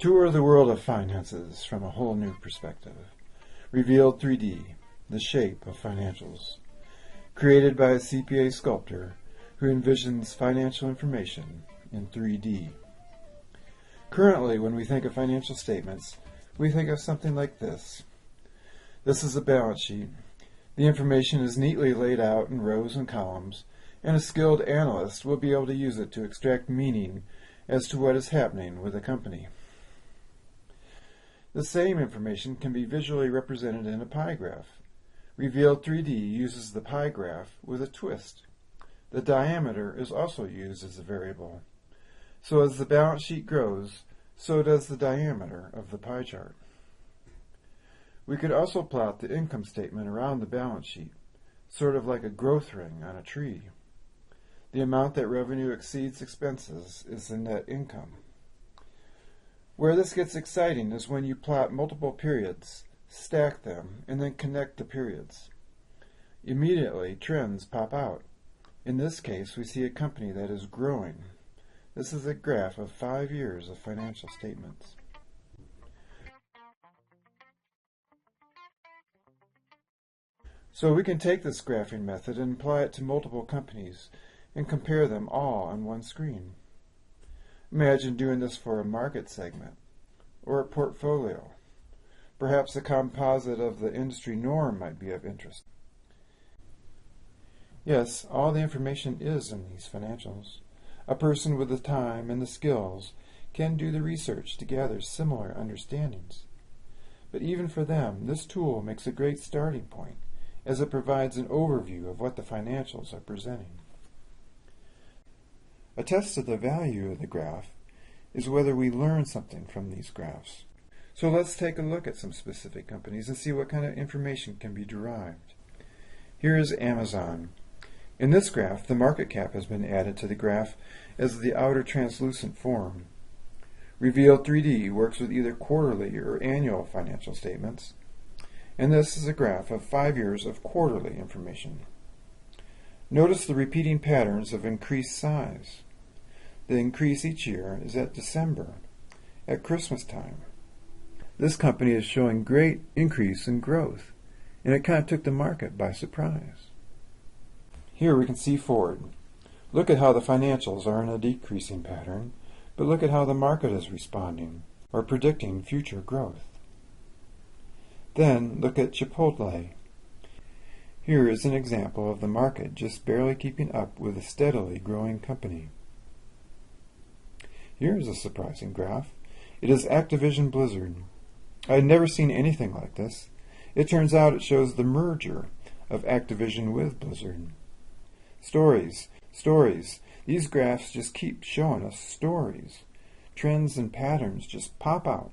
Tour the world of finances from a whole new perspective. Revealed 3D, the shape of financials. Created by a CPA sculptor who envisions financial information in 3D. Currently, when we think of financial statements, we think of something like this. This is a balance sheet. The information is neatly laid out in rows and columns, and a skilled analyst will be able to use it to extract meaning as to what is happening with a company. The same information can be visually represented in a pie graph. Revealed 3D uses the pie graph with a twist. The diameter is also used as a variable. So as the balance sheet grows, so does the diameter of the pie chart. We could also plot the income statement around the balance sheet, sort of like a growth ring on a tree. The amount that revenue exceeds expenses is the net income. Where this gets exciting is when you plot multiple periods, stack them, and then connect the periods. Immediately, trends pop out. In this case, we see a company that is growing. This is a graph of 5 years of financial statements. So we can take this graphing method and apply it to multiple companies and compare them all on one screen. Imagine doing this for a market segment or a portfolio. Perhaps a composite of the industry norm might be of interest. Yes, all the information is in these financials. A person with the time and the skills can do the research to gather similar understandings. But even for them, this tool makes a great starting point, as it provides an overview of what the financials are presenting. A test of the value of the graph is whether we learn something from these graphs. So let's take a look at some specific companies and see what kind of information can be derived. Here is Amazon. In this graph, the market cap has been added to the graph as the outer translucent form. Revealed 3D works with either quarterly or annual financial statements, and this is a graph of 5 years of quarterly information. Notice the repeating patterns of increased size. The increase each year is at December, at Christmas time. This company is showing great increase in growth, and it kind of took the market by surprise. Here we can see Ford. Look at how the financials are in a decreasing pattern, but look at how the market is responding or predicting future growth. Then look at Chipotle. Here is an example of the market just barely keeping up with a steadily growing company. Here is a surprising graph. It is Activision Blizzard. I had never seen anything like this. It turns out it shows the merger of Activision with Blizzard. Stories. These graphs just keep showing us stories. Trends and patterns just pop out.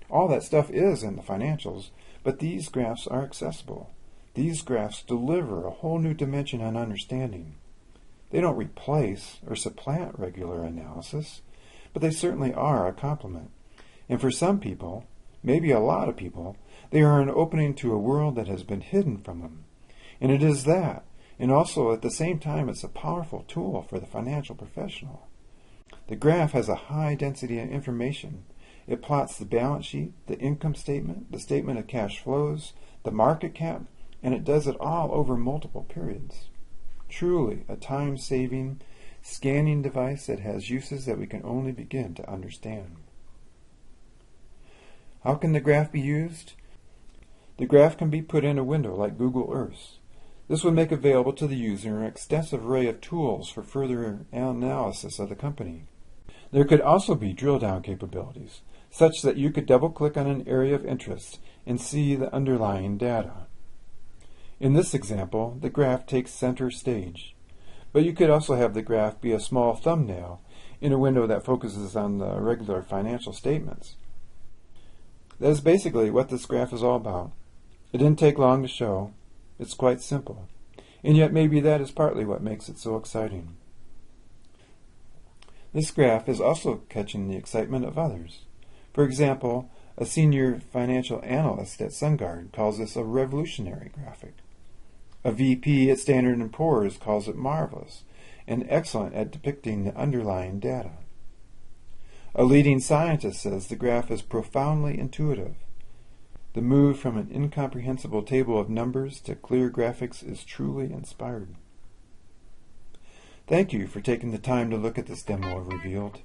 All that stuff is in the financials, but these graphs are accessible. These graphs deliver a whole new dimension on understanding. They don't replace or supplant regular analysis, but they certainly are a complement. And for some people, maybe a lot of people, they are an opening to a world that has been hidden from them. And it is that. And also, at the same time, it's a powerful tool for the financial professional. The graph has a high density of information. It plots the balance sheet, the income statement, the statement of cash flows, the market cap, and it does it all over multiple periods. Truly a time-saving, scanning device that has uses that we can only begin to understand. How can the graph be used? The graph can be put in a window like Google Earth. This would make available to the user an extensive array of tools for further analysis of the company. There could also be drill-down capabilities, such that you could double-click on an area of interest and see the underlying data. In this example, the graph takes center stage, but you could also have the graph be a small thumbnail in a window that focuses on the regular financial statements. That is basically what this graph is all about. It didn't take long to show. It's quite simple, and yet maybe that is partly what makes it so exciting. This graph is also catching the excitement of others. For example, a senior financial analyst at SunGard calls this a revolutionary graphic. A VP at Standard & Poor's calls it marvelous and excellent at depicting the underlying data. A leading scientist says the graph is profoundly intuitive. The move from an incomprehensible table of numbers to clear graphics is truly inspired. Thank you for taking the time to look at this demo of Revealed.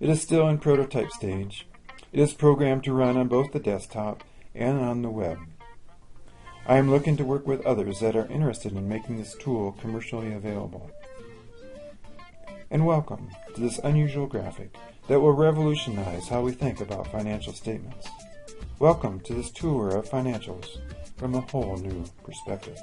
It is still in prototype stage. It is programmed to run on both the desktop and on the web. I am looking to work with others that are interested in making this tool commercially available. And welcome to this unusual graphic that will revolutionize how we think about financial statements. Welcome to this tour of financials from a whole new perspective.